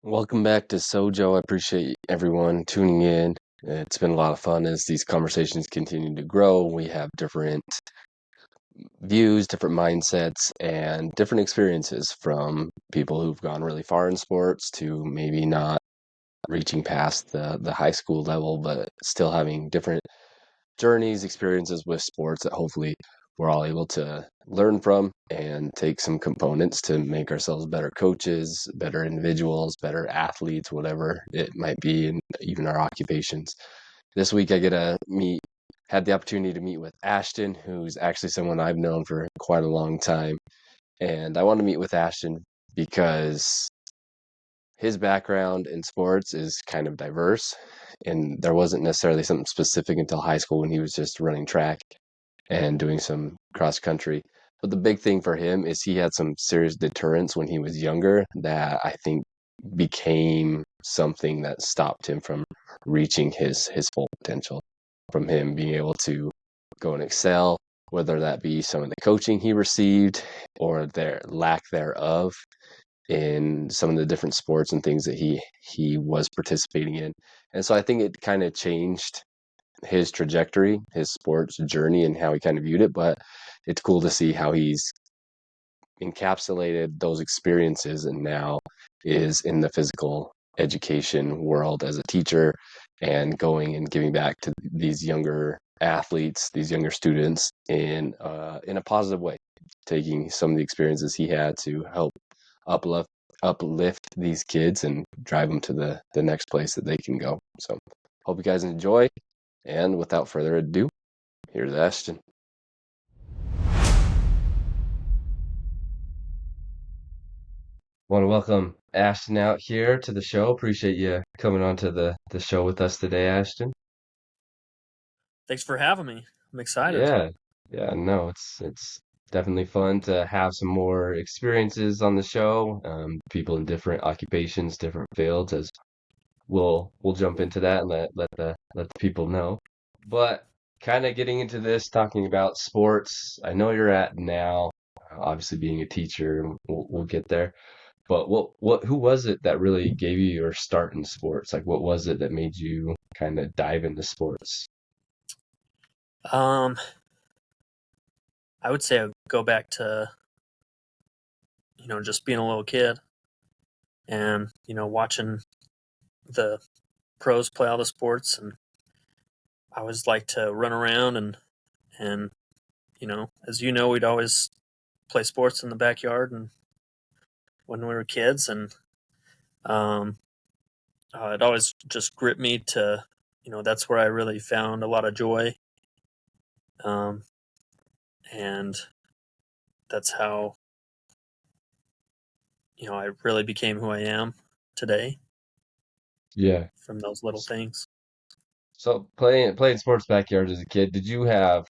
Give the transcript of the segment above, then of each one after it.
Welcome back to Sojo. I appreciate everyone tuning in. It's been a lot of fun as these conversations continue to grow. We have different views, different mindsets, and different experiences from people who've gone really far in sports to maybe not reaching past the high school level, but still having different journeys, experiences with sports that hopefully we're all able to learn from and take some components to make ourselves better coaches, better individuals, better athletes, whatever it might be, and even our occupations. This week I had the opportunity to meet with Ashton, who's actually someone I've known for quite a long time. And I want to meet with Ashton because his background in sports is kind of diverse, and there wasn't necessarily something specific until high school when he was just running track and doing some cross country. But the big thing for him is he had some serious deterrents when he was younger that I think became something that stopped him from reaching his full potential, from him being able to go and excel, whether that be some of the coaching he received or their lack thereof in some of the different sports and things that he was participating in. And so I think it kind of changed his trajectory, his sports journey, and how he kind of viewed it. But it's cool to see how he's encapsulated those experiences and now is in the physical education world as a teacher and going and giving back to these younger athletes, these younger students in a positive way, taking some of the experiences he had to help uplift uplift these kids and drive them to the next place that they can go. So hope you guys enjoy. And without further ado, here's Ashton. Want to welcome Ashton out here to the show. Appreciate you coming on to the show with us today, Ashton. Thanks for having me. I'm excited. Yeah, yeah, no, it's definitely fun to have some more experiences on the show. People in different occupations, different fields, as we'll jump into that and let the people know. But kind of getting into this, talking about sports. I know you're at now, obviously being a teacher, and we'll get there. But who was it that really gave you your start in sports? Like, what was it that made you kind of dive into sports? Um, I would say I would go back to, just being a little kid and, watching the pros play all the sports. And I always like to run around and, as you know, we'd always play sports in the backyard and when we were kids. And um, it always just gripped me to, that's where I really found a lot of joy. Um, and that's how, I really became who I am today Yeah. from those little things. So playing sports backyard as a kid, did you have,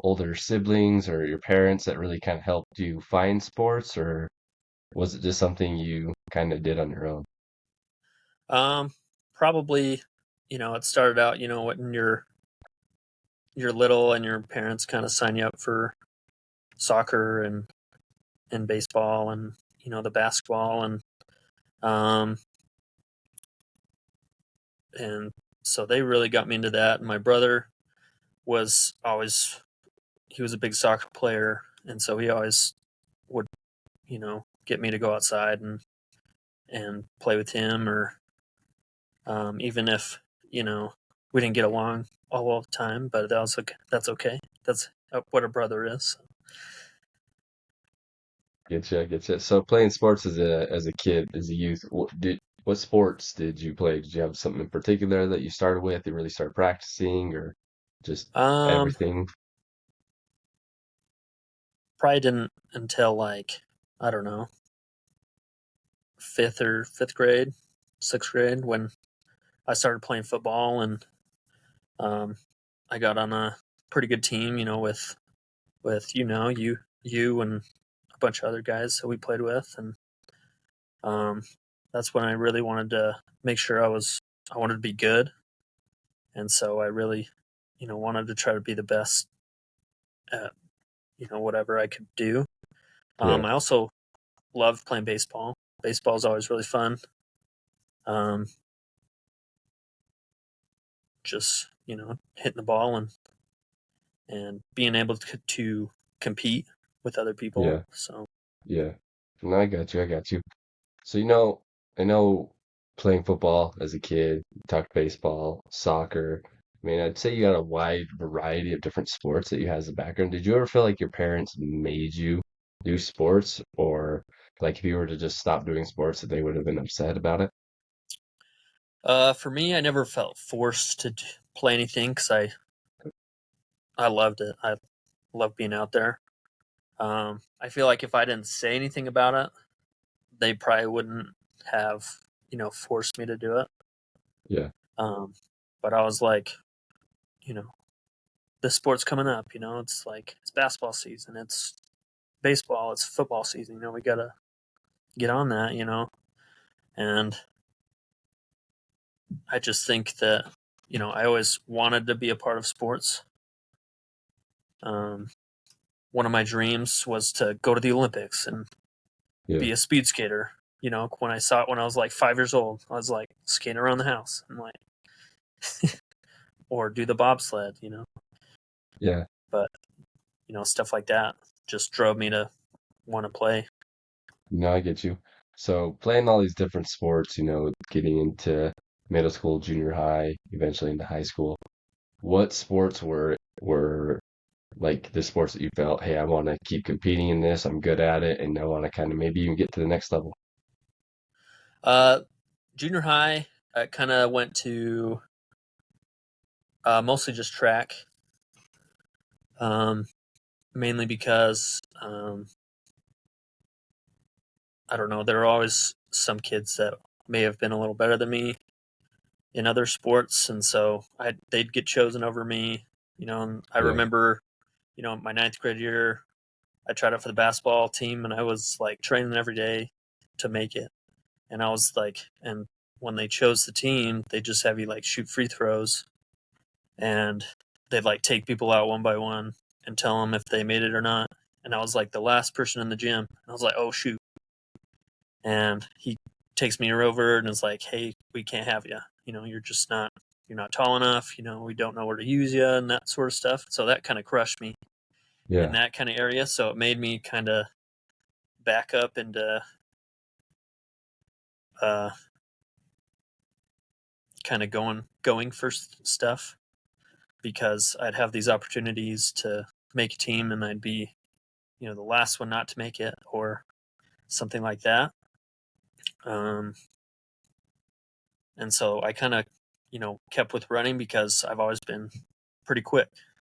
older siblings or your parents that really kind of helped you find sports, or was it just something you kind of did on your own? Um, Probably, it started out, when you're little and your parents kind of sign you up for soccer and baseball and the basketball um and so they really got me into that. And my brother was always he was a big soccer player, and so he always would get me to go outside and play with him, or even if we didn't get along all the time, but that's okay. That's what a brother is. Getcha. So playing sports as a kid, as a youth, what sports did you play? Did you have something in particular that you started with, you really started practicing, or just Um, everything? Probably didn't until like, I don't know, fifth grade, sixth grade, when I started playing football. And um, I got on a pretty good team, with you and a bunch of other guys that we played with. And um, that's when I really wanted to make sure I wanted to be good. And so I really wanted to try to be the best at whatever I could do. Yeah. I also loved playing baseball. Baseball is always really fun. Um, just hitting the ball and being able to compete with other people. Yeah. So Yeah. No, I got you. I got you. So, I know playing football as a kid, you talked baseball, soccer. I mean, I'd say you got a wide variety of different sports that you had as a background. Did you ever feel like your parents made you do sports, or like if you were to just stop doing sports, that they would have been upset about it? for me, I never felt forced to play anything because I loved it. I love being out there. I feel like if I didn't say anything about it, they probably wouldn't have forced me to do it. Yeah. Um, but I was like, you know, this sport's coming up. It's like it's basketball season, it's baseball, it's football season. We gotta get on that. And I just think that I always wanted to be a part of sports. Um, One of my dreams was to go to the Olympics and Yeah. be a speed skater. When I saw it when I was like 5 years old, I was like skating around the house and like, or do the bobsled. Yeah. But stuff like that just drove me to want to play. No, I get you. So playing all these different sports, getting into middle school, junior high, eventually into high school. What sports were like the sports that you felt, hey, I want to keep competing in this, I'm good at it, and I want to kind of maybe even get to the next level? Uh, Junior high, I kind of went to mostly just track, um, mainly because I don't know. There were always some kids that may have been a little better than me in other sports, and so they'd get chosen over me. And I Yeah, remember, my ninth grade year, I tried out for the basketball team, and I was like training every day to make it. And I was like, and when they chose the team, they just have you like shoot free throws, and they'd like take people out one by one and tell them if they made it or not. And I was like the last person in the gym. And I was like, oh shoot. And he takes me over and is like, hey, we can't have you. You're not tall enough. We don't know where to use you and that sort of stuff. So that kind of crushed me in yeah, that kind of area. So it made me kind of back up into uh, kind of going for stuff because I'd have these opportunities to make a team and I'd be, the last one not to make it or something like that. Um, and so I kind of, kept with running because I've always been pretty quick.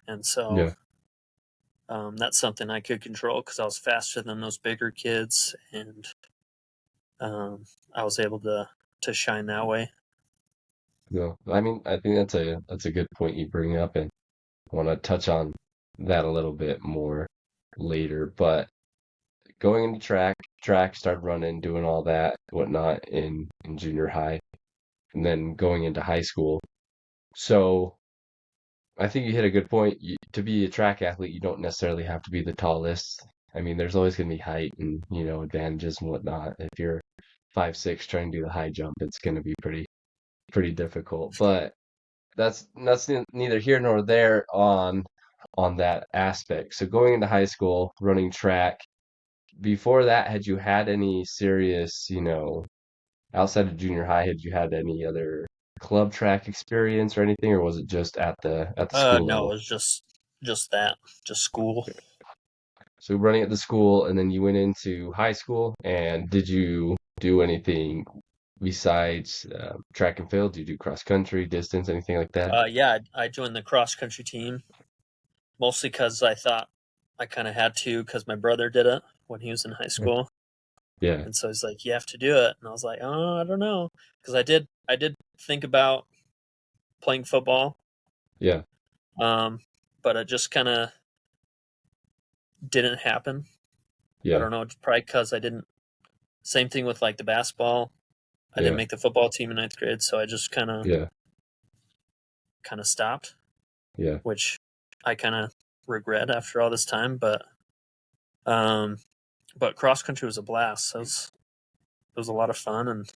And so yeah. that's something I could control because I was faster than those bigger kids, and I was able to shine that way. No, I mean, I think that's a good point you bring up, and I want to touch on that a little bit more later. But going into track, started running, doing all that, whatnot in junior high, and then going into high school. So I think you hit a good point. To be a track athlete, you don't necessarily have to be the tallest. I mean, there's always going to be height and, advantages and whatnot. If you're 5'6" trying to do the high jump, it's going to be pretty difficult. But that's neither here nor there on that aspect. So going into high school, running track, before that, had you had any serious, outside of junior high, had you had any other club track experience or anything, or was it just at the school No, it level? was just that, just school. So running at the school, and then you went into high school, and did you do anything besides track and field? Did you do cross country, distance, anything like that? Yeah, I joined the cross country team mostly because I thought I kind of had to because my brother did it when he was in high school, Yeah, and so he's like, "You have to do it," and I was like, "Oh, I don't know," because I did think about playing football, yeah, um, but it just kind of didn't happen. I yeah, don't know, probably because I didn't. Same thing with like the basketball. I didn't yeah, make the football team in ninth grade, so I just yeah, kind of stopped, yeah. which I kind of regret after all this time. Um, but cross country was a blast. It was a lot of fun, and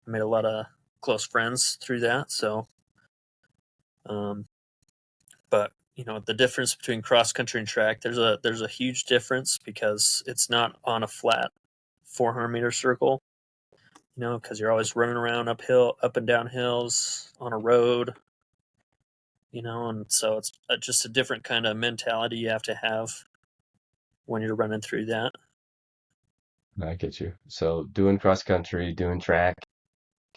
I made a lot of close friends through that. So, but the difference between cross country and track, there's a huge difference because it's not on a flat 400-meter circle. Because you're always running around up and down hills on a road. And so it's just a different kind of mentality you have to have when you're running through that. I get you. So doing cross country, doing track,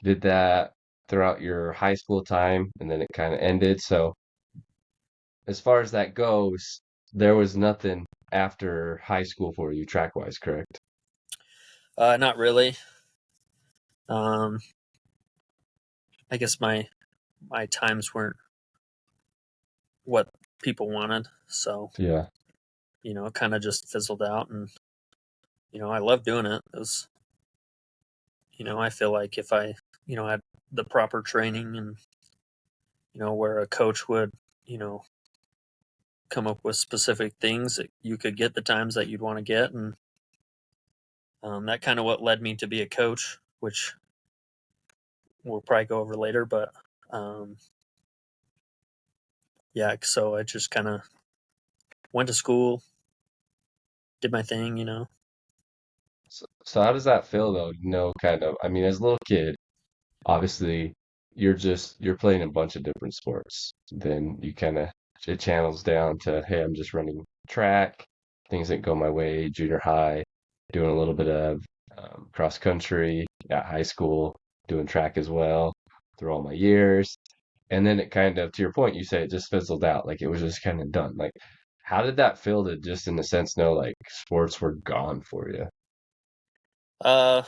did that throughout your high school time, and then it kind of ended. So as far as that goes, there was nothing after high school for you track wise, correct? Not really. Um, I guess my times weren't what people wanted, so Yeah. it kind of just fizzled out. And I love doing it. It was, I feel like if I had the proper training and where a coach would you know come up with specific things that you could get the times that you'd want to get. And that kind of what led me to be a coach, which we'll probably go over later. But yeah, so I just kind of went to school, did my thing. So how does that feel though? Kind of, I mean, as a little kid, obviously you're playing a bunch of different sports. Then you kind of it channels down to, hey, I'm just running track. Things that go my way, junior high, doing a little bit of cross country at high school, doing track as well through all my years. And then it kind of, to your point, you say it just fizzled out. Like it was just kind of done. Like, how did that feel to just in a sense know like sports were gone for you? Uh,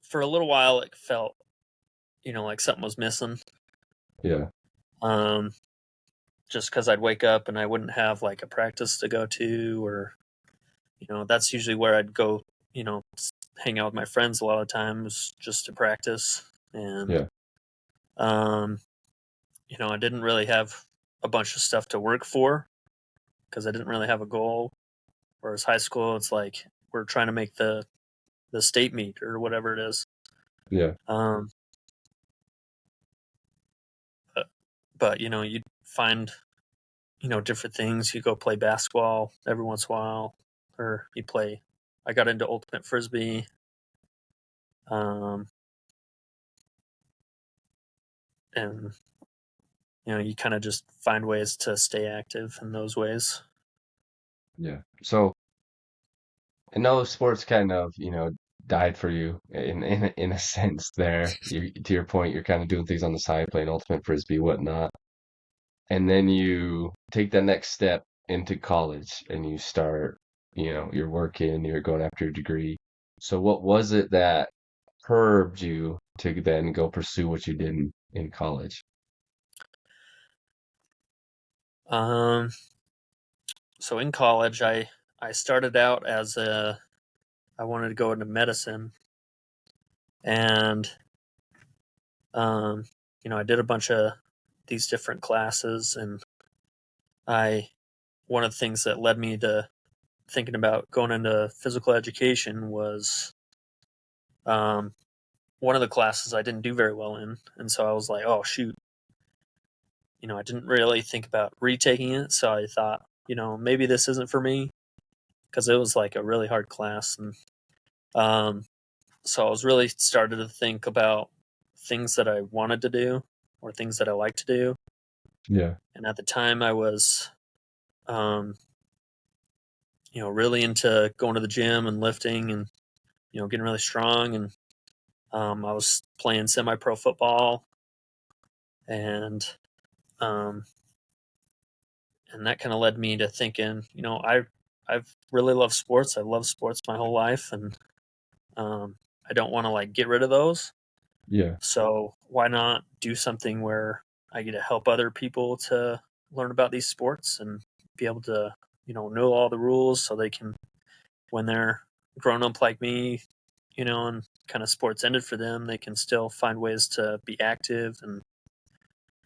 for a little while, it felt like something was missing. Yeah, Um, just because I'd wake up and I wouldn't have like a practice to go to, or that's usually where I'd go. Hang out with my friends a lot of times just to practice. And yeah, I didn't really have a bunch of stuff to work for because I didn't really have a goal. Whereas high school, it's like we're trying to make the state meet or whatever it is. yeah, Um, but you'd find different things. You go play basketball every once in a while, or you play. I got into ultimate frisbee. Um, and you kind of just find ways to stay active in those ways. yeah. So I know sports kind of, died for you in a sense there. To your point, you're kind of doing things on the side, playing ultimate frisbee, whatnot. And then you take that next step into college and you start, you're working, you're going after your degree. So what was it that curbed you to then go pursue what you did in college? Um, so in college, I started out as I wanted to go into medicine, and um, I did a bunch of these different classes, and I one of the things that led me to thinking about going into physical education was um, one of the classes I didn't do very well in, and so I was like, oh shoot, I didn't really think about retaking it, so I thought, maybe this isn't for me because it was like a really hard class. And um, so I was really started to think about things that I wanted to do or things that I like to do. Yeah, And at the time, I was, um, really into going to the gym and lifting and getting really strong. And I was playing semi-pro football, and um, that kind of led me to thinking, I've really loved sports. I've loved sports my whole life, and I don't want to like get rid of those. yeah, So why not do something where I get to help other people to learn about these sports and be able to, know all the rules so they can, when they're grown up like me, and kind of sports ended for them, they can still find ways to be active and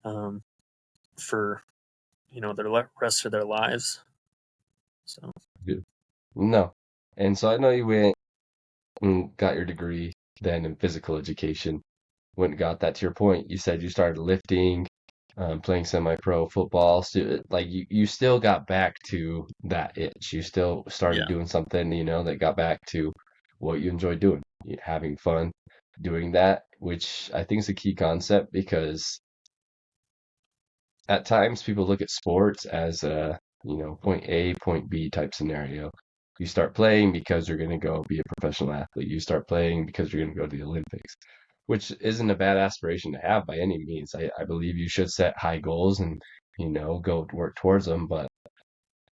um, for, the rest of their lives. So, good. No. And so I know you went and got your degree then in physical education. went and got that. To your point, you said you started lifting, playing semi-pro football. So, like you still got back to that itch. You still started Yeah. doing something, that got back to what you enjoy doing, having fun doing that, which I think is a key concept because at times people look at sports as a, point A, point B type scenario. You start playing because you're going to go be a professional athlete. You start playing because you're going to go to the Olympics, which isn't a bad aspiration to have by any means. I believe you should set high goals and, go work towards them. But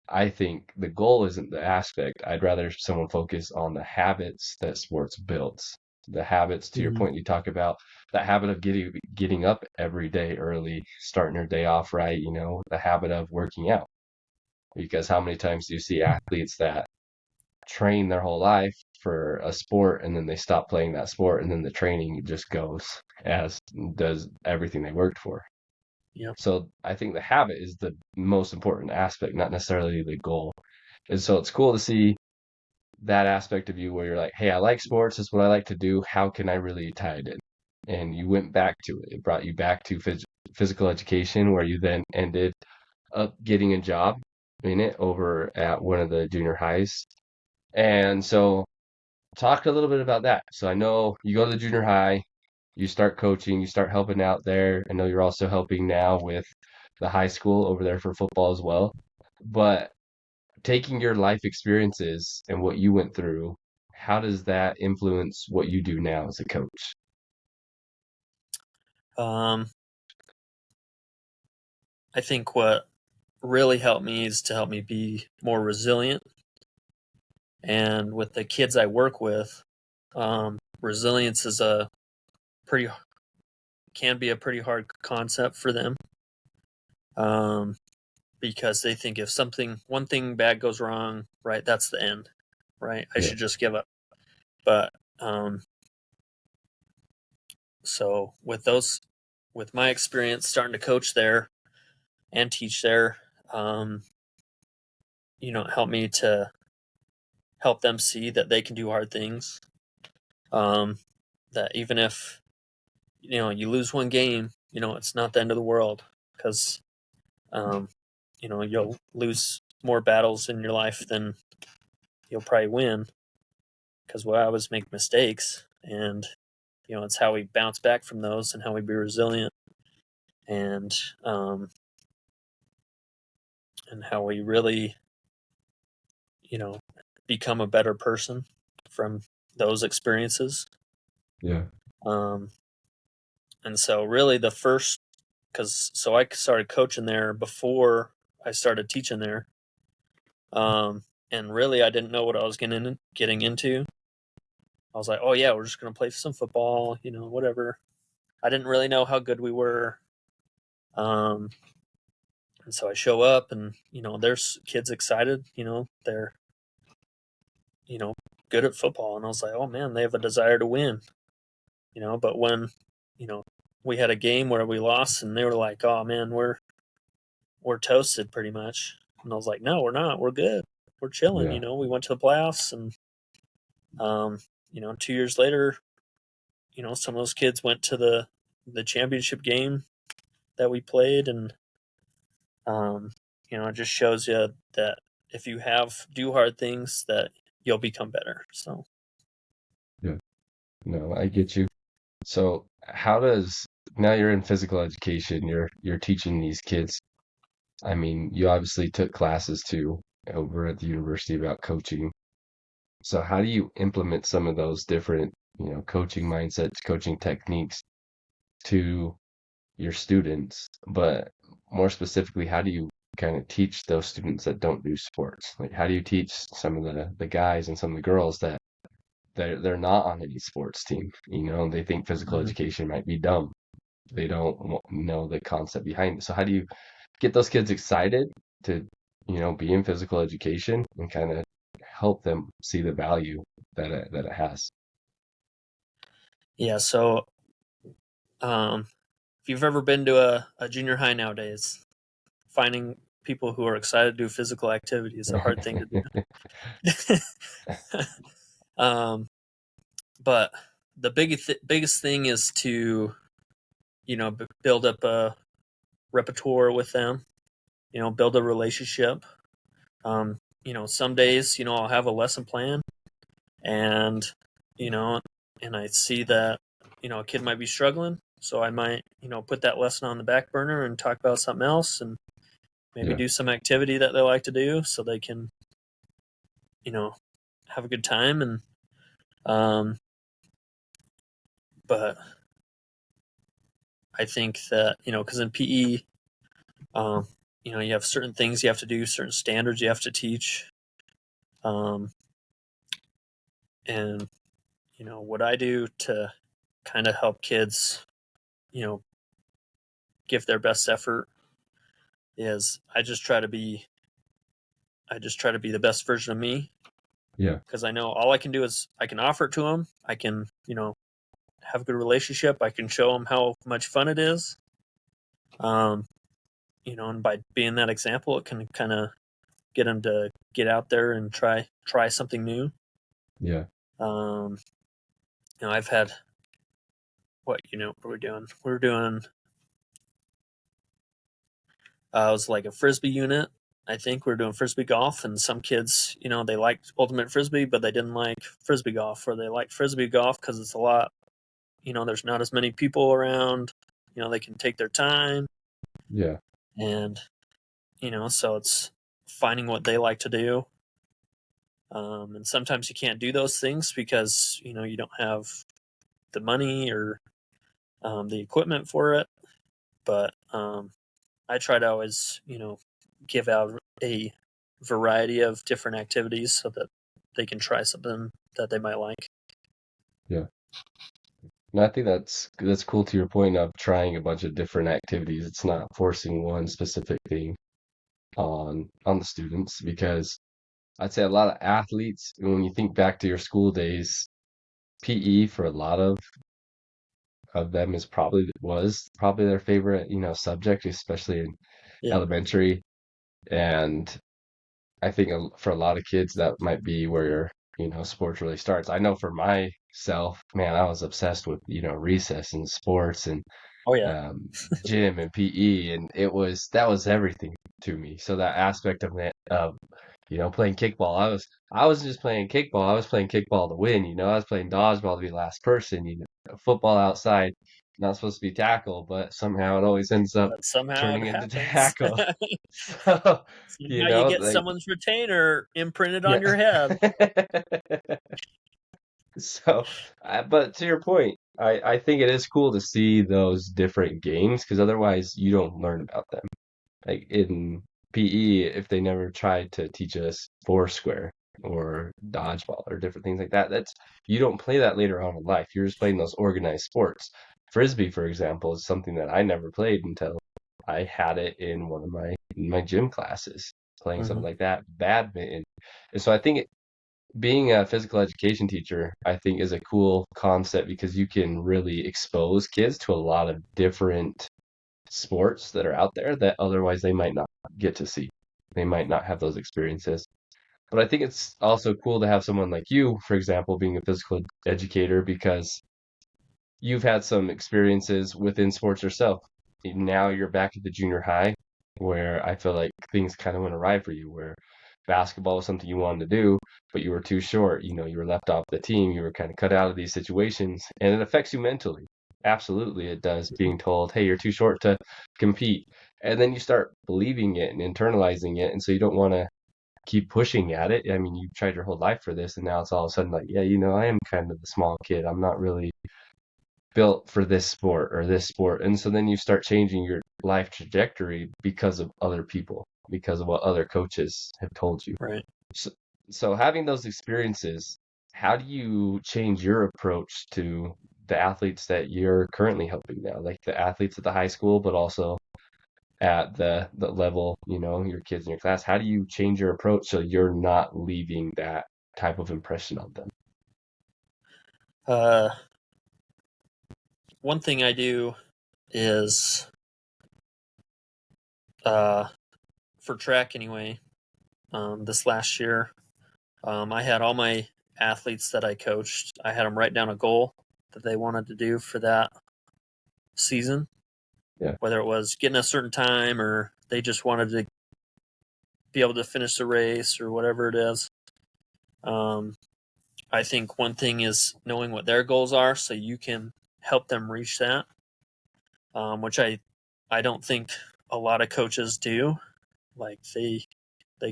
I think the goal isn't the aspect. I'd rather someone focus on the habits that sports builds. The habits, to your Hmm. point, you talk about that habit of getting up every day early, starting your day off right, the habit of working out. Because how many times do you see athletes that train their whole life for a sport and then they stop playing that sport and then the training just goes as does everything they worked for. Yep. So I think the habit is the most important aspect, not necessarily the goal. And so it's cool to see that aspect of you where you're like, hey, I like sports. This is what I like to do. How can I really tie it in? And you went back to it. It brought you back to physical education, where you then ended up getting a job in it over at one of the junior highs. And so, talk a little bit about that. So, I know you go to the junior high, you start coaching, you start helping out there. I know you're also helping now with the high school over there for football as well. But taking your life experiences and what you went through, how does that influence what you do now as a coach? Um, I think what really helped me is to help me be more resilient. And with the kids I work with, resilience is pretty can be a pretty hard concept for them, because they think if one thing bad goes wrong, right, that's the end, right? I Yeah, should just give up. But so with my experience starting to coach there and teach there, it helped me to help them see that they can do hard things. That even if you lose one game, it's not the end of the world, because you'll lose more battles in your life than you'll probably win, because we'll always make mistakes, and it's how we bounce back from those and how we be resilient, and and how we really you know become a better person from those experiences. yeah, um, and so really the first because so I started coaching there before I started teaching there. And really I didn't know what I was getting into. I was like, oh yeah, we're just gonna play some football, whatever. I didn't really know how good we were. um, and so I show up, and there's kids excited, they're you know good at football, and I was like, oh man, they have a desire to win. But when you know we had a game where we lost, and they were like, oh man, we're toasted pretty much. And I was like, no, we're not. We're good. We're chilling. yeah, We went to the playoffs, and 2 years later, some of those kids went to the championship game that we played, and it just shows you that if you do hard things, that you'll become better. So yeah. No, I get you. So, how does now you're in physical education, you're teaching these kids. I mean, you obviously took classes too over at the university about coaching. So how do you implement some of those different, coaching mindsets, coaching techniques to your students? But more specifically, how do you kind of teach those students that don't do sports? Like, how do you teach some of the guys and some of the girls that they're not on any sports team? They think physical mhm. education might be dumb. They don't know the concept behind it. So how do you get those kids excited to, be in physical education and kind of help them see the value that it has? Yeah. So um, if you've ever been to a junior high nowadays, finding people who are excited to do physical activity is a hard thing to do. um, but the biggest thing is to, build up a repertoire with them, build a relationship. Some days, I'll have a lesson plan, and, and I see that, a kid might be struggling. So I might, put that lesson on the back burner and talk about something else, and maybe do some activity that they like to do so they can, have a good time. And, but I think that, because in PE, you have certain things you have to do, certain standards you have to teach. And, what I do to kind of help kids, give their best effort is I just try to be the best version of me. Yeah. Because I know all I can do is I can offer it to them. I can, have a good relationship. I can show them how much fun it is. And by being that example, it can kind of get them to get out there and try something new. Yeah. I've had what we're doing. We're doing. It was like a frisbee unit. I think we're doing frisbee golf, and some kids, they liked ultimate frisbee, but they didn't like frisbee golf, or they liked frisbee golf because it's a lot. There's not as many people around. They can take their time. Yeah. And so it's finding what they like to do. And sometimes you can't do those things because you don't have the money or the equipment for it. But I try to always give out a variety of different activities so that they can try something that they might like. Yeah. And I think that's cool to your point of trying a bunch of different activities. It's not forcing one specific thing on the students, because I'd say a lot of athletes, when you think back to your school days, PE for a lot of them was probably their favorite, subject, especially in Yeah. elementary. And I think for a lot of kids that might be where sports really starts. I know for myself, man, I was obsessed with recess and sports and Oh yeah. gym and PE, and that was everything to me. So that aspect of it, of playing kickball, I was just playing kickball. I was playing kickball to win. I was playing dodgeball to be last person. Football outside, not supposed to be tackle, but somehow it always ends up But somehow it turning into happens. tackle. So Somehow you get like, someone's retainer imprinted on your yeah. head. So, but to your point, I think it is cool to see those different games, because otherwise you don't learn about them. Like in PE, if they never tried to teach us Foursquare or dodgeball or different things like that, you don't play that later on in life. You're just playing those organized sports. Frisbee, for example, is something that I never played until I had it in one of my gym classes, playing something like that, badminton. And so I think being a physical education teacher, I think, is a cool concept, because you can really expose kids to a lot of different sports that are out there that otherwise they might not get to see. They might not have those experiences. But I think it's also cool to have someone like you, for example, being a physical educator, because you've had some experiences within sports yourself. Now you're back at the junior high, where I feel like things kind of went awry for you, where basketball was something you wanted to do, but you were too short. You were left off the team. You were kind of cut out of these situations, and it affects you mentally. Absolutely, it does, being told, hey, you're too short to compete. And then you start believing it and internalizing it. And so you don't want to keep pushing at it. I mean, you've tried your whole life for this, and now it's all of a sudden like, yeah, I am kind of the small kid. I'm not really built for this sport or this sport. And so then you start changing your life trajectory because of other people, because of what other coaches have told you. Right. So having those experiences, how do you change your approach to the athletes that you're currently helping now, like the athletes at the high school, but also at the level, your kids in your class? How do you change your approach so you're not leaving that type of impression on them? One thing I do is for track anyway. This last year, I had all my athletes that I coached. I had them write down a goal, that they wanted to do for that season. Yeah. Whether it was getting a certain time or they just wanted to be able to finish the race or whatever it is. I think one thing is knowing what their goals are so you can help them reach that, which I don't think a lot of coaches do. Like they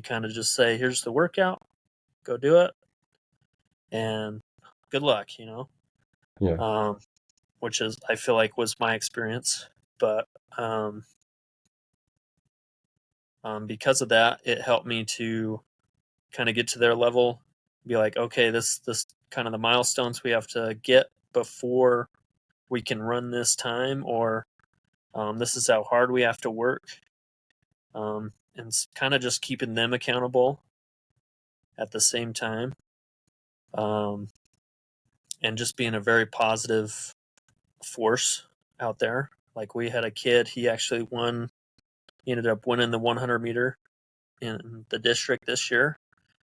kind of just say, here's the workout, go do it, and good luck, Yeah. Which is, I feel like, was my experience. But because of that, it helped me to kind of get to their level, be like, okay, this kind of the milestones we have to get before we can run this time, or this is how hard we have to work, and kind of just keeping them accountable at the same time, and just being a very positive force out there. Like, we had a kid, he actually he ended up winning the 100 meter in the district this year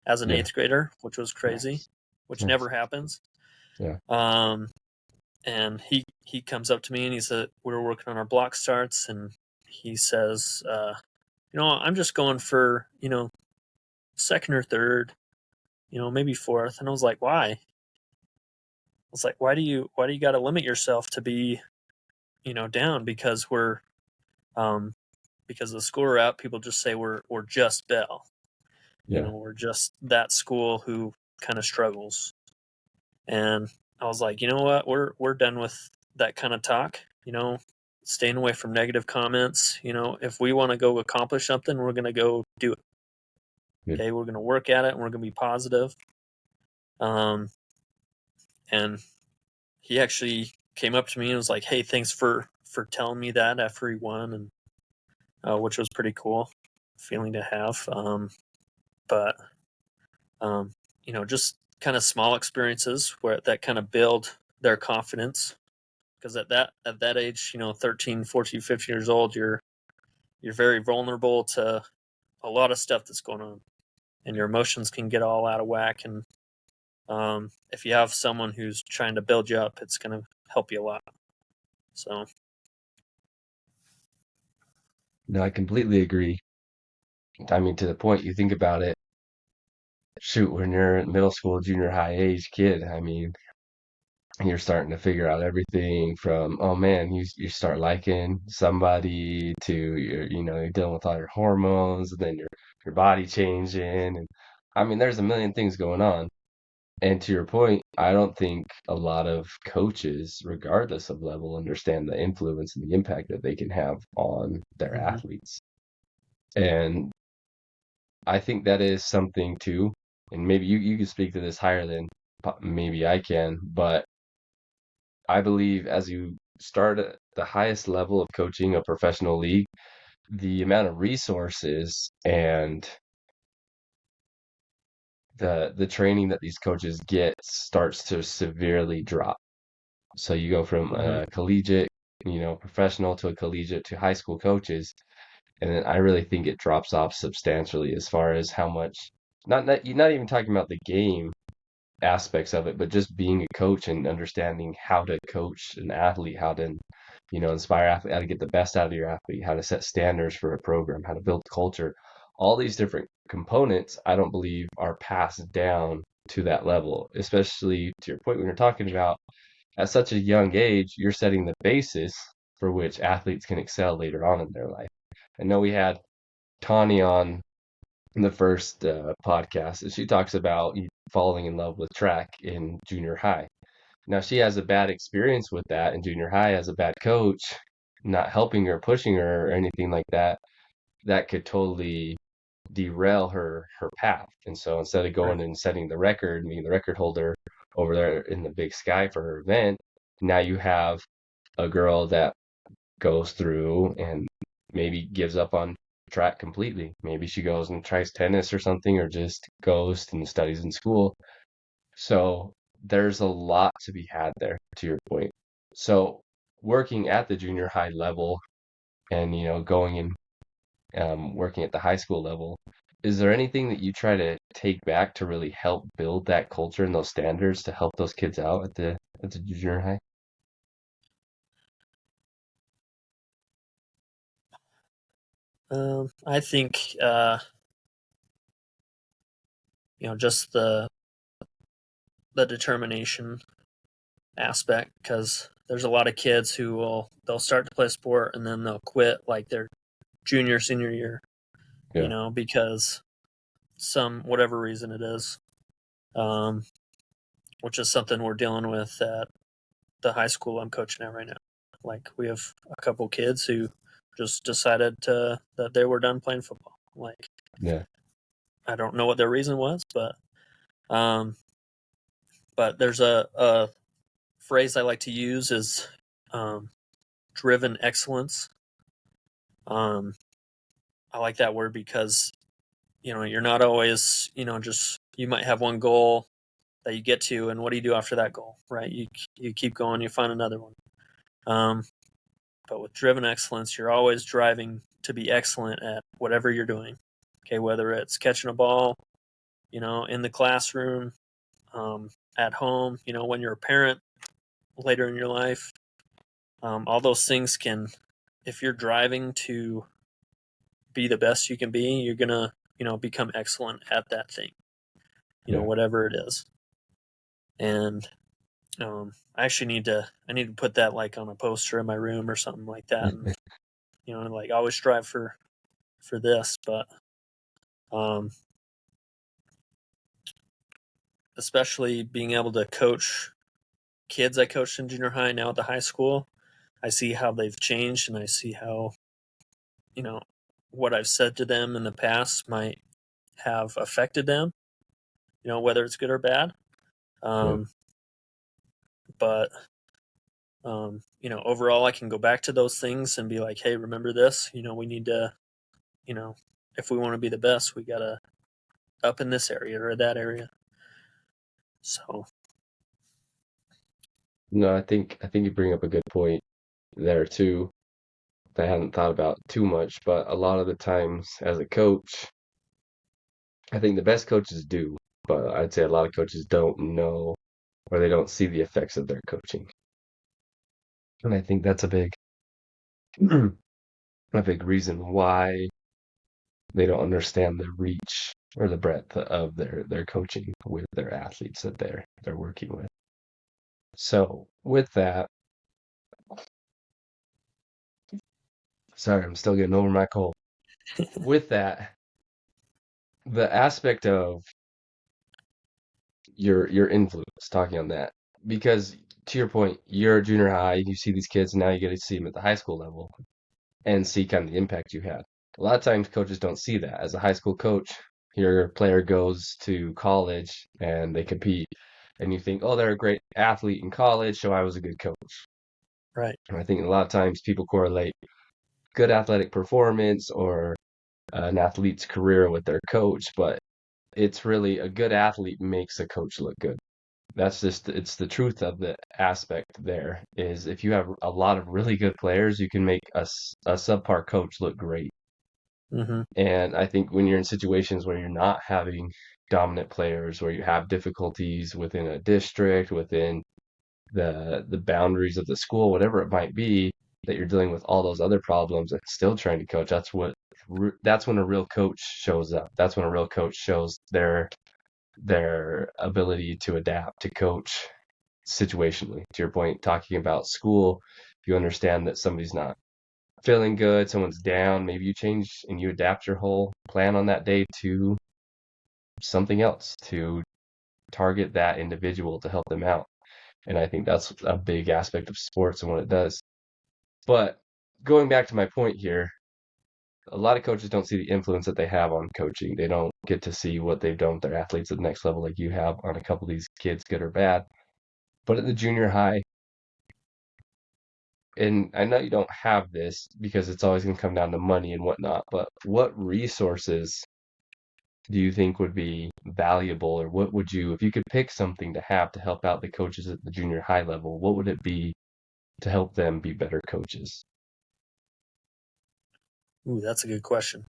as an Yeah. 8th grader, which was crazy, Nice. which Nice. never happens. Yeah. And he comes up to me and he said, we were working on our block starts, and he says, I'm just going for, second or third, maybe fourth. And I was like, why? I was like, why do you got to limit yourself to be, down? Because because of the school we're at, people just say we're just Bell. Yeah. We're just that school who kind of struggles. And I was like, you know what? We're done with that kind of talk, staying away from negative comments. If we want to go accomplish something, we're going to go do it. Good. Okay. We're going to work at it and we're going to be positive. And he actually came up to me and was like, hey, thanks for telling me that after he won. And, which was pretty cool feeling to have. But just kind of small experiences where that kind of build their confidence, because at that age, 13, 14, 15 years old, you're very vulnerable to a lot of stuff that's going on, and your emotions can get all out of whack. And if you have someone who's trying to build you up, it's going to help you a lot. So No, I completely agree. I mean, to the point you think about it, shoot, when you're middle school, junior high age kid, I mean, you're starting to figure out everything from, oh man, you start liking somebody to you're dealing with all your hormones, and then your body changing, and I mean, there's a million things going on. And to your point, I don't think a lot of coaches, regardless of level, understand the influence and the impact that they can have on their athletes. And I think that is something too. And maybe you can speak to this higher than maybe I can, but I believe as you start at the highest level of coaching a professional league, the amount of resources and the training that these coaches get starts to severely drop. So you go from a collegiate, professional to a collegiate to high school coaches, and then I really think it drops off substantially as far as how much, you're not even talking about the game aspects of it, but just being a coach and understanding how to coach an athlete, how to, inspire athlete, how to get the best out of your athlete, how to set standards for a program, how to build culture. All these different components, I don't believe are passed down to that level, especially to your point when you're talking about at such a young age, you're setting the basis for which athletes can excel later on in their life. I know we had Tawny on in the first podcast, and she talks about falling in love with track in junior high. Now, she has a bad experience with that in junior high as a bad coach, not helping her, pushing her, or anything like that. That could totally derail her path. And so instead of going and setting the record, being the record holder over there in the big sky for her event, now you have a girl that goes through and maybe gives up on track completely. Maybe she goes and tries tennis or something, or just goes and studies in school. So there's a lot to be had there, to your point. So working at the junior high level and, going and working at the high school level, is there anything that you try to take back to really help build that culture and those standards to help those kids out at at the junior high? I think just the determination aspect, because there's a lot of kids who they'll start to play sport and then they'll quit like their junior senior year, Yeah. because some whatever reason it is, um, which is something we're dealing with at the high school I'm coaching at right now. Like we have a couple kids who just decided that they were done playing football. Like Yeah. I don't know what their reason was, um, but there's a phrase I like to use is driven excellence. Um, I like that word because you're not always just you might have one goal that you get to, and what do you do after that goal, right? You keep going, you find another one. But with driven excellence, you're always driving to be excellent at whatever you're doing. Okay, whether it's catching a ball, in the classroom, at home, when you're a parent later in your life, all those things can, if you're driving to be the best you can be, you're gonna, become excellent at that thing, Yeah. whatever it is. And I need to put that like on a poster in my room or something like that, and like always strive for this. But um, especially being able to coach kids I coached in junior high now at the high school, I see how they've changed, and I see how what I've said to them in the past might have affected them. Whether it's good or bad. Yeah. Um, but overall, I can go back to those things and be like, hey, remember this? We need to, if we want to be the best, we gotta up in this area or that area. So No, I think you bring up a good point there too that I hadn't thought about too much, but a lot of the times as a coach, I think the best coaches do, but I'd say a lot of coaches don't know or they don't see the effects of their coaching. And I think that's a big a big reason why they don't understand the reach or the breadth of their coaching with their athletes that they're working with. So with that, sorry, I'm still getting over my cold. With that, the aspect of your influence, talking on that, because to your point, you're a junior high, you see these kids, and now you get to see them at the high school level and see kind of the impact you had. A lot of times coaches don't see that. As a high school coach, your player goes to college and they compete, and you think, oh, they're a great athlete in college, so I was a good coach. right. And I think a lot of times people correlate good athletic performance or an athlete's career with their coach, but it's really a good athlete makes a coach look good. That's just it's the truth of the aspect there is if you have a lot of really good players, you can make a subpar coach look great. Mm-hmm. And I think when you're in situations where you're not having dominant players, where you have difficulties within a district, within the boundaries of the school, whatever it might be, that you're dealing with all those other problems and still trying to coach, that's when a real coach shows up. That's when a real coach shows their ability to adapt, to coach situationally. To your point, talking about school, if you understand that somebody's not feeling good, someone's down, maybe you change and you adapt your whole plan on that day to something else to target that individual to help them out. And I think that's a big aspect of sports and what it does. But going back to my point here, a lot of coaches don't see the influence that they have on coaching. They don't get to see what they've done with their athletes at the next level like you have on a couple of these kids, good or bad. But at the junior high, and I know you don't have this because it's always going to come down to money and whatnot, but what resources do you think would be valuable, or what would you, if you could pick something to have to help out the coaches at the junior high level, what would it be to help them be better coaches? Ooh, that's a good question.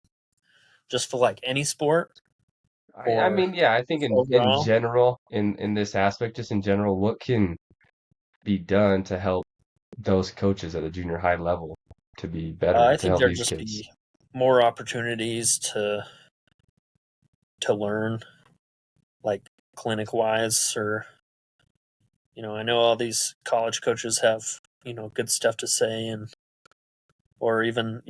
Just for like any sport I or mean, yeah, I think in overall? general, in this aspect, just in general, what can be done to help those coaches at the junior high level to be better, I to think help there'd these just kids? be more opportunities to learn, like clinic wise, or I know all these college coaches have good stuff to say, and or even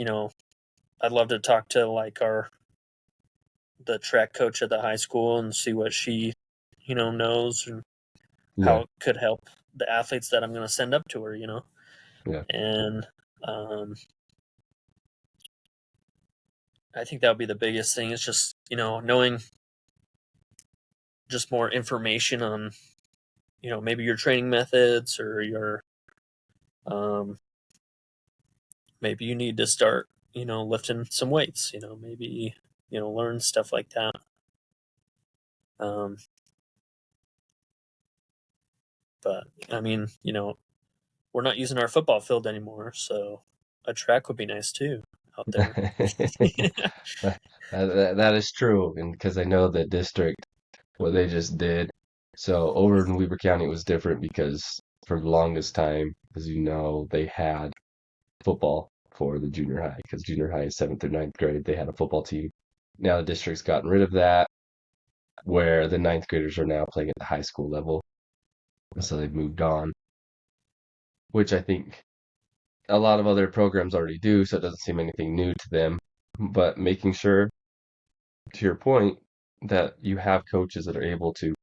I'd love to talk to like the track coach at the high school and see what she knows and how Yeah, it could help the athletes that I'm going to send up to her. yeah. And I think that would be the biggest thing. Is just knowing just more information on maybe your training methods or your um, maybe you need to start lifting some weights. Maybe learn stuff like that. Um, but I mean, we're not using our football field anymore, so a track would be nice too out there. That is true, and because I know the district, what they just did. So over in Weber County, it was different because for the longest time, as you know, they had football for the junior high because junior high is seventh through ninth grade. They had a football team. Now the district's gotten rid of that, where the ninth graders are now playing at the high school level. So they've moved on, which I think a lot of other programs already do, so it doesn't seem anything new to them. But making sure, to your point, that you have coaches that are able to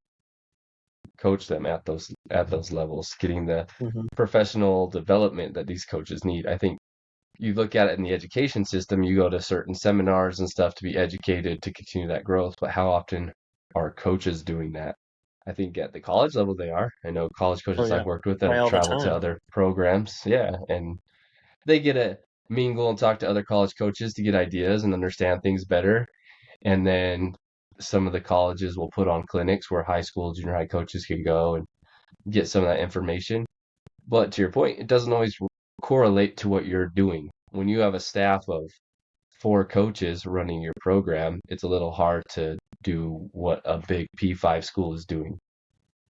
coach them at those levels, getting the Hmm. professional development that these coaches need. I think you look at it in the education system, you go to certain seminars and stuff to be educated to continue that growth, but how often are coaches doing that? I think at the college level they are. I know college Oh coaches yeah, I've worked with that probably have all the traveled to time. other programs. Yeah, and they get to mingle and talk to other college coaches to get ideas and understand things better. And then some of the colleges will put on clinics where high school, junior high coaches can go and get some of that information. But to your point, it doesn't always correlate to what you're doing. When you have a staff of four coaches running your program, it's a little hard to do what a big P5 school is doing.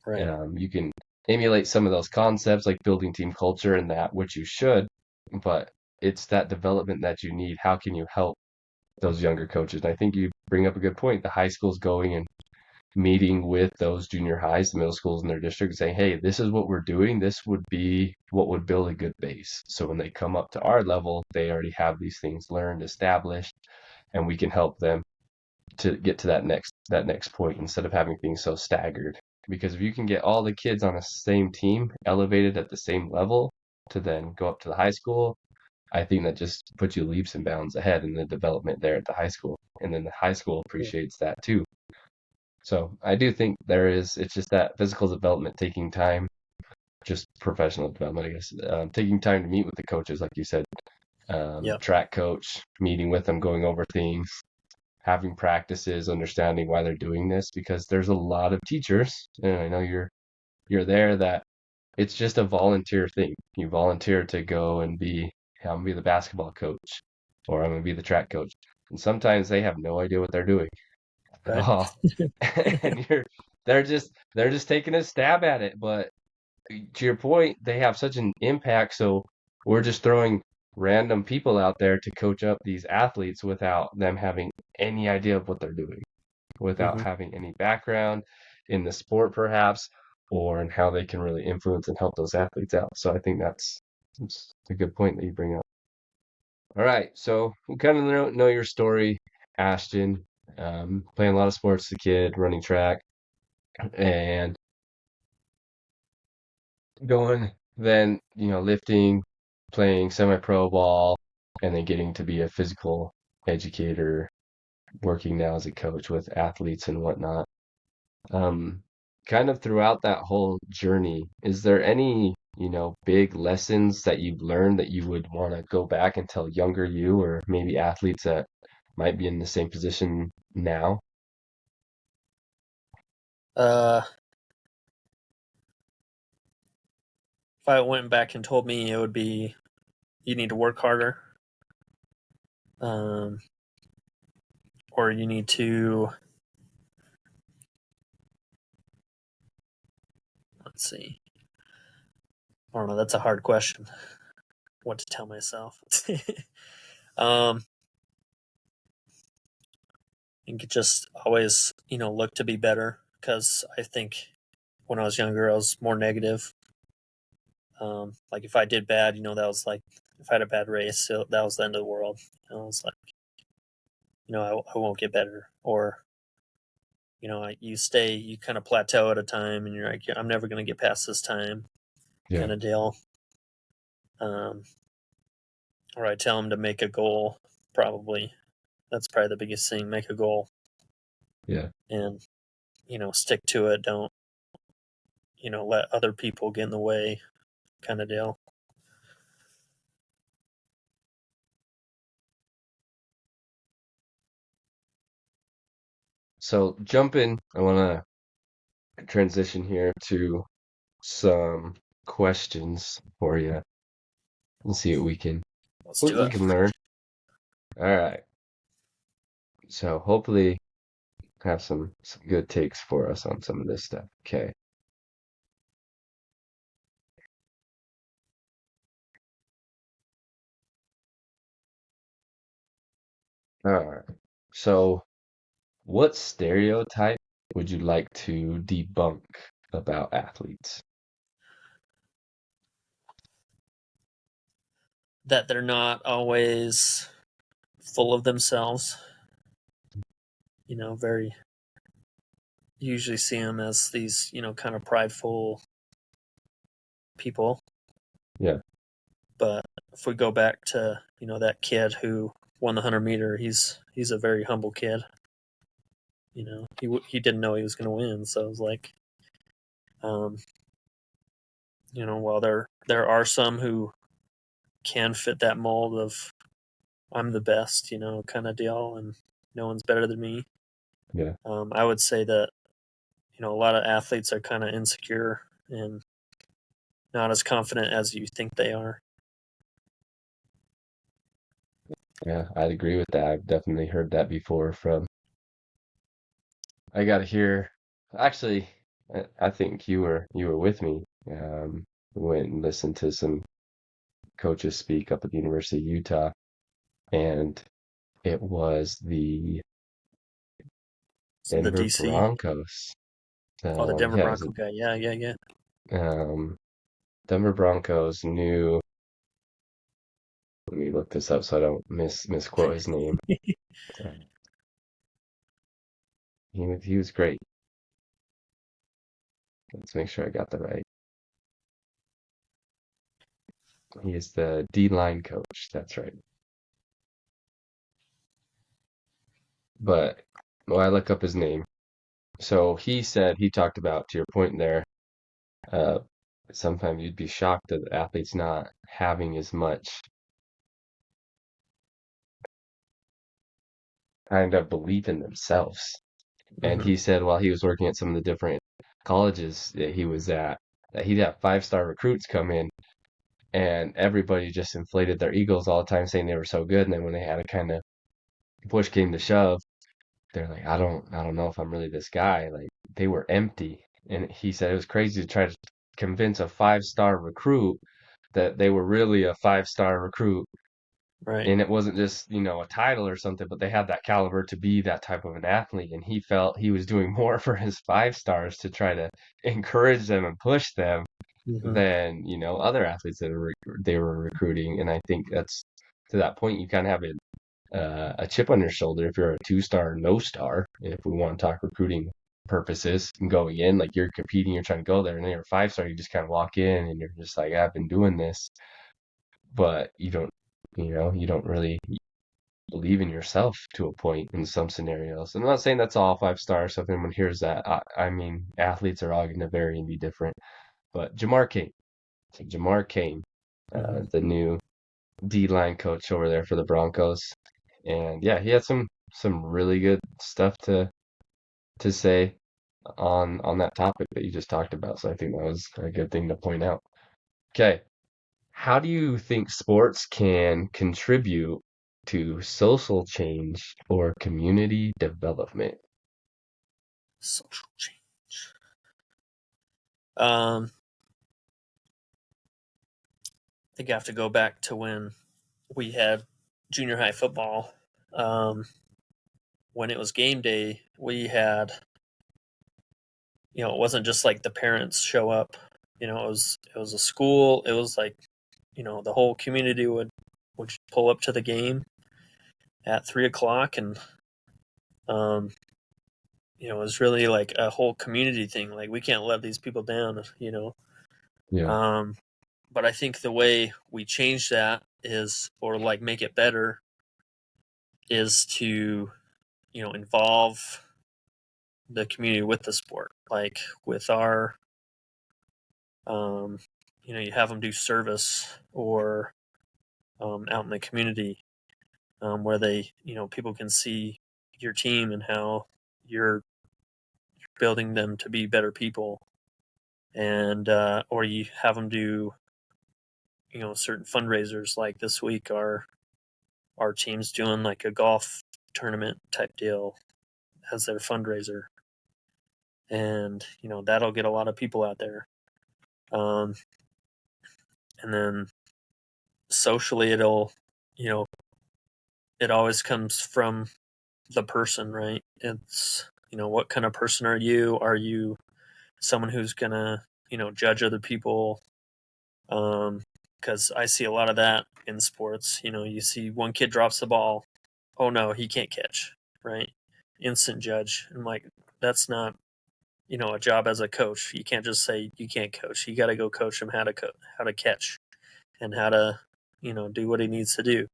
Right. You can emulate some of those concepts like building team culture and that, which you should, but it's that development that you need. How can you help those younger coaches? And I think you bring up a good point. The high school's going and meeting with those junior highs, the middle schools in their district, saying, hey, this is what we're doing. This would be what would build a good base. So when they come up to our level, they already have these things learned, established, and we can help them to get to that next point instead of having things so staggered. Because if you can get all the kids on the same team elevated at the same level to then go up to the high school, I think that just puts you leaps and bounds ahead in the development there at the high school. And then the high school Yeah. appreciates that too. So I do think it's just that physical development taking time, just professional development, I guess, taking time to meet with the coaches, like you said, Yep. track coach, meeting with them, going over things, having practices, understanding why they're doing this, because there's a lot of teachers, and I know you're there, that it's just a volunteer thing. You volunteer to go and I'm gonna be the basketball coach, or I'm gonna be the track coach, and sometimes they have no idea what they're doing at Right. all, and they're just taking a stab at it. But to your point, they have such an impact. So we're just throwing random people out there to coach up these athletes without them having any idea of what they're doing, without Hmm. having any background in the sport, perhaps, or in how they can really influence and help those athletes out. So I think that's a good point that you bring up. All right, so we kind of know your story, Ashton. Playing a lot of sports as a kid, running track, and going then, lifting, playing semi-pro ball, and then getting to be a physical educator, working now as a coach with athletes and whatnot. Um, Kind of throughout that whole journey, is there any, big lessons that you've learned that you would want to go back and tell younger you, or maybe athletes that might be in the same position now? Uh, if I went back and told me, it would be you need to work harder, um, or you need to let's see. I don't know. That's a hard question. What to tell myself? um, you could just always, look to be better, because I think when I was younger, I was more negative. Like if I did bad, that was like if I had a bad race, so that was the end of the world. I was like, I won't get better, or you kind of plateau at a time, and you're like, I'm never going to get past this time, Yeah. kind of deal. Um, or I tell them to make a goal. Probably that's probably the biggest thing. Make a goal, Yeah. and stick to it. Don't let other people get in the way, kind of deal. So jumping, I want to transition here to some questions for you and see what we can Let's what do we it. can learn. All right. So hopefully have some good takes for us on some of this stuff. Okay. All right. So what stereotype would you like to debunk about athletes? That they're not always full of themselves. Very usually see them as these, kind of prideful people. Yeah. But if we go back to, that kid who won the 100 meter, he's a very humble kid. He didn't know he was going to win, so it was like, um, while there are some who can fit that mold of I'm the best, kind of deal, and no one's better than me. Yeah. I would say that a lot of athletes are kind of insecure and not as confident as you think they are. Yeah, I'd agree with that. I've definitely heard that before from I got to hear actually I think you were with me. We went and listened to some coaches speak up at the University of Utah, and it was the So the Denver DC, Broncos. the Denver Yeah, it was Bronco guy. Yeah, yeah, yeah. um, Denver Broncos new. Let me look this up so I don't misquote his name. Uh, he was great. Let's make sure I got that right. He is the D-line coach. That's right. But when I look up his name, so he talked about to your point there. Uh, Sometimes you'd be shocked that athletes not having as much kind of belief in themselves. And Hmm. he said while he was working at some of the different colleges that he was at, that he'd have five-star recruits come in and everybody just inflated their egos all the time saying they were so good. And then when they had a kind of push came to shove, they're like, I don't know if I'm really this guy. Like they were empty. And he said it was crazy to try to convince a five-star recruit that they were really a five-star recruit. Right. And it wasn't just, a title or something, but they had that caliber to be that type of an athlete. And he felt he was doing more for his five stars to try to encourage them and push them Hmm. than, other athletes that they were recruiting. And I think that's to that point, you kind of have a chip on your shoulder if you're a two-star, no star, if we want to talk recruiting purposes and going in, like you're competing, you're trying to go there, and then you're a five-star, you just kind of walk in and you're just like, I've been doing this, but you don't really believe in yourself to a point in some scenarios. I'm not saying that's all five stars. So if anyone hears that, I mean, athletes are all going to vary and be different. But Jamar Kane, Hmm. the new D line coach over there for the Broncos, and yeah, he had some really good stuff to say on that topic that you just talked about. So I think that was a good thing to point out. Okay, how do you think sports can contribute to social change or community development? Social change. Um, think I have to go back to when we had junior high football. When it was game day, we had, it wasn't just like the parents show up. It was a school. It was like, the whole community would pull up to the game at 3 o'clock, and it was really like a whole community thing. Like, we can't let these people down. Yeah. But I think the way we change that is, or like make it better, is to involve the community with the sport, like with our you have them do service, or out in the community, where they people can see your team and how you're building them to be better people, and or you have them do certain fundraisers. Like this week, our team's doing like a golf tournament type deal as their fundraiser, and that'll get a lot of people out there. um, and then socially, it'll you know it always comes from the person, right? It's what kind of person are you? Are you someone who's gonna judge other people? Because I see a lot of that in sports. You see one kid drops the ball, oh no, he can't catch, right? Instant judge. I'm like, that's not a job as a coach. You can't just say you can't coach. You got to go coach him how to catch, and how to do what he needs to do.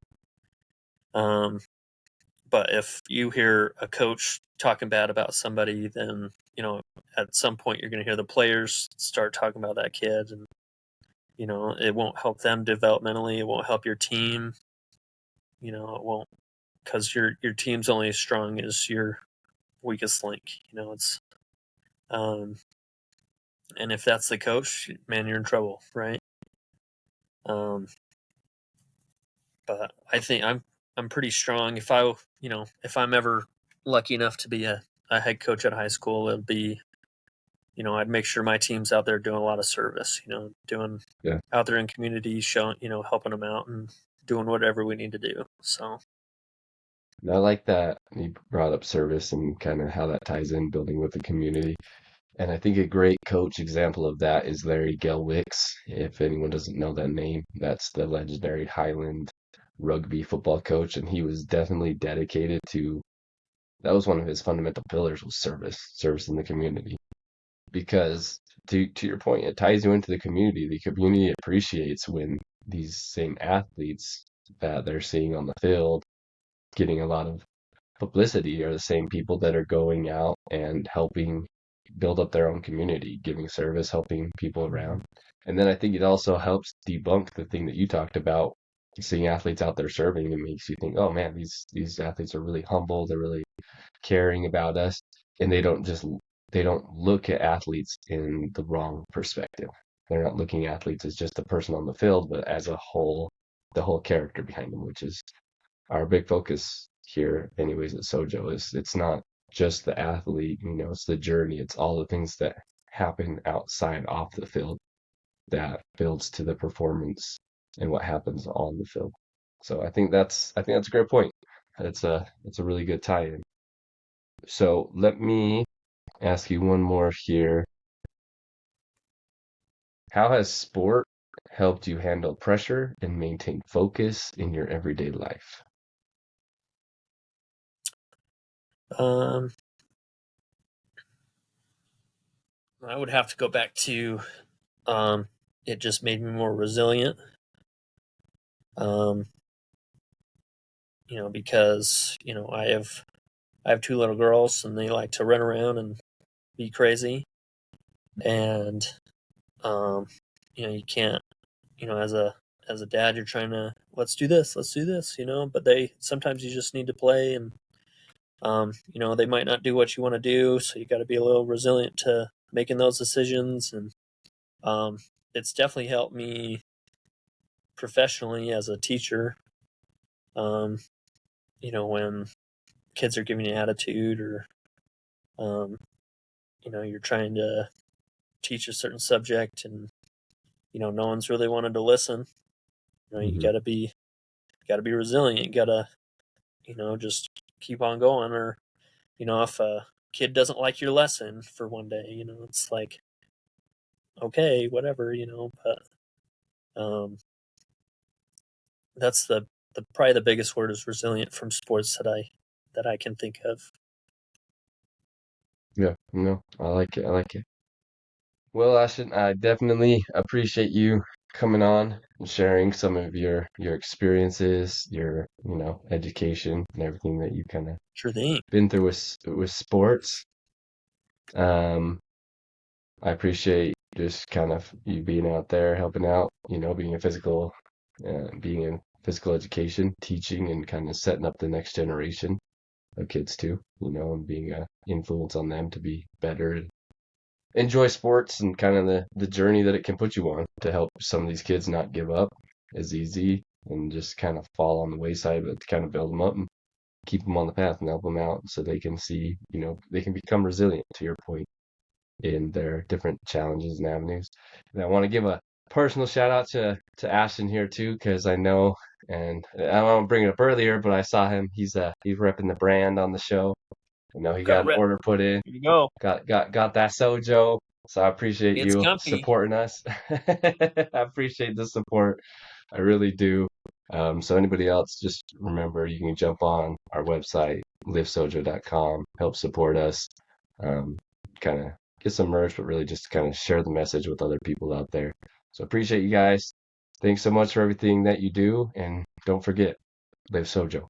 But if you hear a coach talking bad about somebody, then at some point you're going to hear the players start talking about that kid, and it won't help them developmentally. It won't help your team. It won't, because your team's only as strong as your weakest link. It's and if that's the coach, man, you're in trouble, right? Um, but I think I'm pretty strong. If I'm ever lucky enough to be a head coach at a high school, it'll be, I'd make sure my team's out there doing a lot of service, doing Yeah. out there in community, showing, helping them out and doing whatever we need to do. So, And I like that you brought up service and kind of how that ties in building with the community. And I think a great coach example of that is Larry Gelwicks. If anyone doesn't know that name, that's the legendary Highland rugby football coach. And he was definitely dedicated to, that was one of his fundamental pillars, was service in the community. Because to your point, it ties you into the community. The community appreciates when these same athletes that they're seeing on the field getting a lot of publicity are the same people that are going out and helping build up their own community, giving service, helping people around. And then I think it also helps debunk the thing that you talked about, seeing athletes out there serving. It makes you think, oh man, these athletes are really humble, they're really caring about us, and they don't look at athletes in the wrong perspective. They're not looking at athletes as just a person on the field, but as a whole, the whole character behind them, which is our big focus here anyways at Sojo. Is it's not just the athlete, it's the journey, it's all the things that happen outside off the field that builds to the performance and what happens on the field. So I think that's a great point. It's a really good tie-in. So let me ask you one more here. How has sport helped you handle pressure and maintain focus in your everyday life? um, I would have to go back to, it just made me more resilient. Um, because I have two little girls, and they like to run around and be crazy, and you can't, as a dad, you're trying to, let's do this, but they sometimes you just need to play, and they might not do what you want to do, so you got to be a little resilient to making those decisions. And it's definitely helped me professionally as a teacher. Um, when kids are giving you attitude, or you're trying to teach a certain subject, and no one's really wanted to listen. You Hmm. gotta be resilient. You gotta, just keep on going. Or, if a kid doesn't like your lesson for one day, it's like, okay, whatever, but that's the probably the biggest word is resilient from sports that I can think of. Yeah, no, I like it. I like it. Well, Ashton, I definitely appreciate you coming on and sharing some of your experiences, your, education and everything that you kind of Sure thing. been through with sports. Um, I appreciate just kind of you being out there helping out, being in physical education, teaching and kind of setting up the next generation of kids too, and being a influence on them to be better and enjoy sports and kind of the journey that it can put you on to help some of these kids not give up as easy and just kind of fall on the wayside, but to kind of build them up and keep them on the path and help them out so they can see, they can become resilient to your point in their different challenges and avenues. And I want to give a personal shout out to Ashton here too, because I know, and I don't want to bring it up earlier, but I saw him. He's repping the brand on the show. I know he Got got an rep. order put in, Here you go. got that sojo. So I appreciate It's you comfy. supporting us. I appreciate the support. I really do. So anybody else, just remember you can jump on our website, livesojo.com, help support us, kind of get some merch, but really just kind of share the message with other people out there. So appreciate you guys. Thanks so much for everything that you do. And don't forget, Live Sojo.